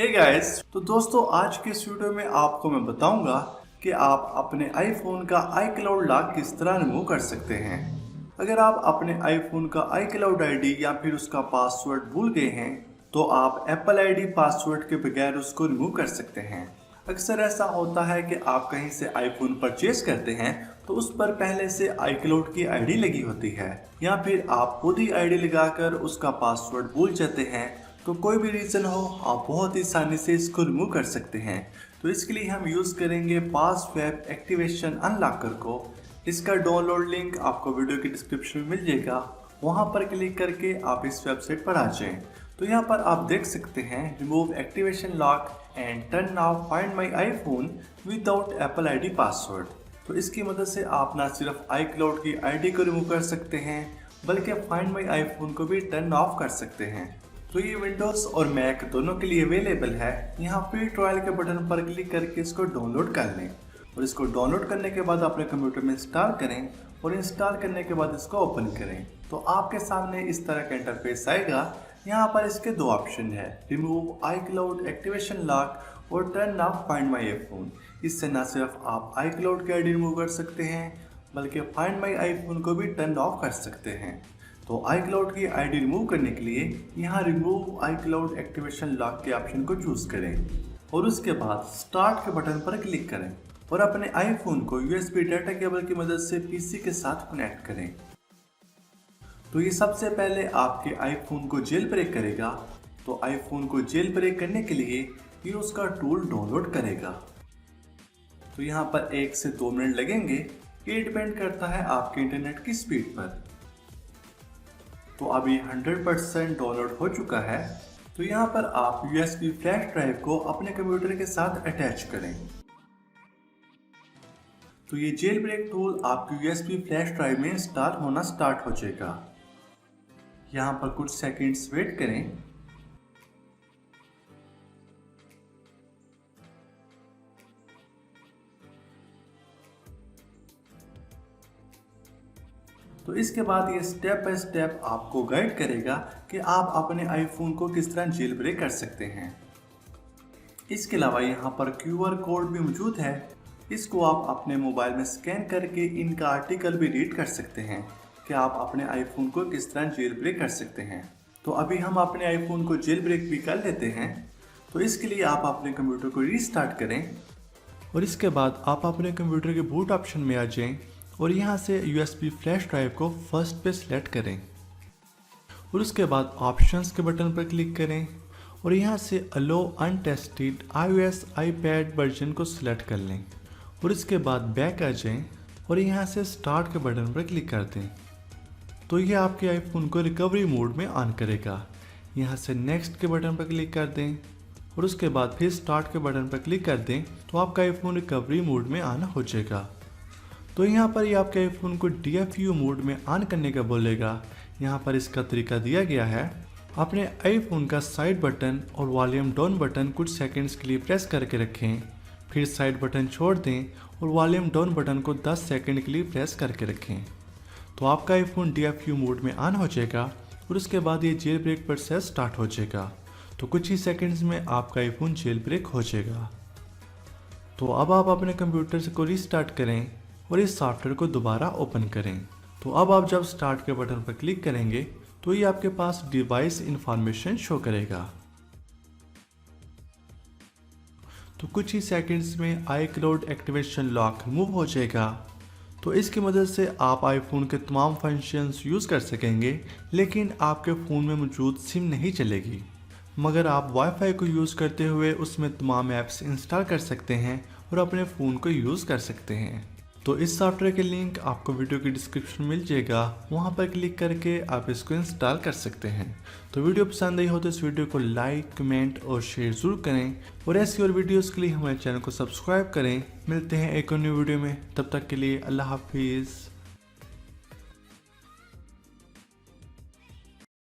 Hey guys, तो दोस्तों आज के इस वीडियो में आपको मैं बताऊंगा कि आप अपने आईफोन का iCloud लॉक किस तरह रिमूव कर सकते हैं। अगर आप अपने आईफोन का iCloud आईडी या फिर उसका पासवर्ड भूल गए हैं तो आप एप्पल आईडी पासवर्ड के बगैर उसको रिमूव कर सकते हैं। अक्सर ऐसा होता है कि आप कहीं से आईफोन परचेज करते हैं तो उस पर पहले से iCloud की आईडी लगी होती है, या फिर आप खुद ही आईडी लगाकर उसका पासवर्ड भूल जाते हैं। तो कोई भी रीज़न हो, आप बहुत ही आसानी से इसको रिमूव कर सकते हैं। तो इसके लिए हम यूज़ करेंगे पासवेप एक्टिवेशन अनलॉकर को। इसका डाउनलोड लिंक आपको वीडियो के डिस्क्रिप्शन में मिल जाएगा, वहां पर क्लिक करके आप इस वेबसाइट पर आ जाएं। तो यहाँ पर आप देख सकते हैं remove activation lock and turn off find my iPhone without Apple ID password. तो इसकी मदद से आप ना सिर्फ iCloud की आईडी को रिमूव कर सकते हैं बल्कि फाइंड माई आईफोन को भी टर्न ऑफ कर सकते हैं। तो ये विंडोज़ और मैक दोनों के लिए अवेलेबल है। यहाँ फ्री ट्रायल के बटन पर क्लिक करके इसको डाउनलोड कर लें और इसको डाउनलोड करने के बाद अपने कंप्यूटर में इंस्टॉल करें और इंस्टॉल करने के बाद इसको ओपन करें। तो आपके सामने इस तरह का इंटरफेस आएगा। यहाँ पर इसके दो ऑप्शन है, रिमूव iCloud एक्टिवेशन लॉक और turn off find my iPhone. इससे न सिर्फ आप iCloud की आईडी रिमूव कर सकते हैं बल्कि फाइंड माई आईफोन को भी टर्न ऑफ कर सकते हैं। तो iCloud की आईडी रिमूव करने के लिए यहाँ रिमूव iCloud एक्टिवेशन लॉक के ऑप्शन को चूज करें और उसके बाद स्टार्ट के बटन पर क्लिक करें और अपने आईफोन को USB डाटा केबल की मदद से पीसी के साथ कनेक्ट करें। तो ये सबसे पहले आपके आईफोन को जेल ब्रेक करेगा। तो आईफोन को जेल ब्रेक करने के लिए ये उसका टूल डाउनलोड करेगा। तो यहाँ पर 1 से 2 मिनट लगेंगे, ये डिपेंड करता है आपके इंटरनेट की स्पीड पर। तो अभी 100% डाउनलोड हो चुका है। तो यहाँ पर आप USB फ्लैश ड्राइव को अपने कंप्यूटर के साथ अटैच करें। तो ये जेल ब्रेक टूल आपकी USB फ्लैश ड्राइव में इंस्टॉल होना स्टार्ट हो जाएगा। यहाँ पर कुछ सेकंड्स वेट करें। तो इसके बाद ये स्टेप बाय स्टेप आपको गाइड करेगा कि आप अपने आईफोन को किस तरह जेल ब्रेक कर सकते हैं। इसके अलावा यहाँ पर QR कोड भी मौजूद है। इसको आप अपने मोबाइल में स्कैन करके इनका आर्टिकल भी रीड कर सकते हैं कि आप अपने आईफोन को किस तरह जेल ब्रेक कर सकते हैं। तो अभी हम अपने आईफोन को जेल ब्रेक भी कर लेते हैं। तो इसके लिए आप अपने कंप्यूटर को रीस्टार्ट करें और इसके बाद आप अपने कंप्यूटर के बूट ऑप्शन में आ जाएं और यहाँ से USB फ्लैश ड्राइव को फर्स्ट पे सिलेक्ट करें और उसके बाद ऑप्शंस के बटन पर क्लिक करें और यहाँ से अलो अनटेस्टेड iOS iPad वर्जन को सिलेक्ट कर लें और इसके बाद बैक आ जाएं और यहाँ से स्टार्ट के बटन पर क्लिक कर दें। तो ये आपके आईफोन को रिकवरी मोड में ऑन करेगा। यहाँ से नेक्स्ट के बटन पर क्लिक कर दें और उसके बाद फिर स्टार्ट के बटन पर क्लिक कर दें तो आपका आईफोन रिकवरी मोड में ऑन हो जाएगा। तो यहाँ पर ये आपके आईफोन को DFU मोड में ऑन करने का बोलेगा। यहाँ पर इसका तरीका दिया गया है, अपने आईफोन का साइड बटन और वॉल्यूम डाउन बटन कुछ सेकंड्स के लिए प्रेस करके रखें, फिर साइड बटन छोड़ दें और वॉल्यूम डाउन बटन को 10 सेकंड के लिए प्रेस करके रखें। तो आपका आईफोन DFU मोड में ऑन हो जाएगा और उसके बाद ये जेल ब्रेक प्रोसेस स्टार्ट हो जाएगा। तो कुछ ही सेकंड्स में आपका आईफोन जेल ब्रेक हो जाएगा। तो अब आप अपने कंप्यूटर को रीस्टार्ट करें और इस सॉफ्टवेयर को दोबारा ओपन करें। तो अब आप जब स्टार्ट के बटन पर क्लिक करेंगे तो ये आपके पास डिवाइस इंफॉर्मेशन शो करेगा। तो कुछ ही सेकंड्स में iCloud एक्टिवेशन लॉक रिमूव हो जाएगा। तो इसकी मदद से आप आईफोन के तमाम फंक्शंस यूज़ कर सकेंगे, लेकिन आपके फ़ोन में मौजूद सिम नहीं चलेगी, मगर आप वाईफाई को यूज़ करते हुए उसमें तमाम ऐप्स इंस्टॉल कर सकते हैं और अपने फ़ोन को यूज़ कर सकते हैं। तो इस सॉफ्टवेयर के लिंक आपको वीडियो की डिस्क्रिप्शन मिल जाएगा, वहां पर क्लिक करके आप इसको इंस्टॉल कर सकते हैं। तो वीडियो पसंद आई हो तो इस वीडियो को लाइक, कमेंट और शेयर ज़रूर करें और ऐसी और वीडियोस के लिए हमारे चैनल को सब्सक्राइब करें। मिलते हैं एक और न्यू वीडियो में, तब तक के लिए अल्लाह हाफिज़।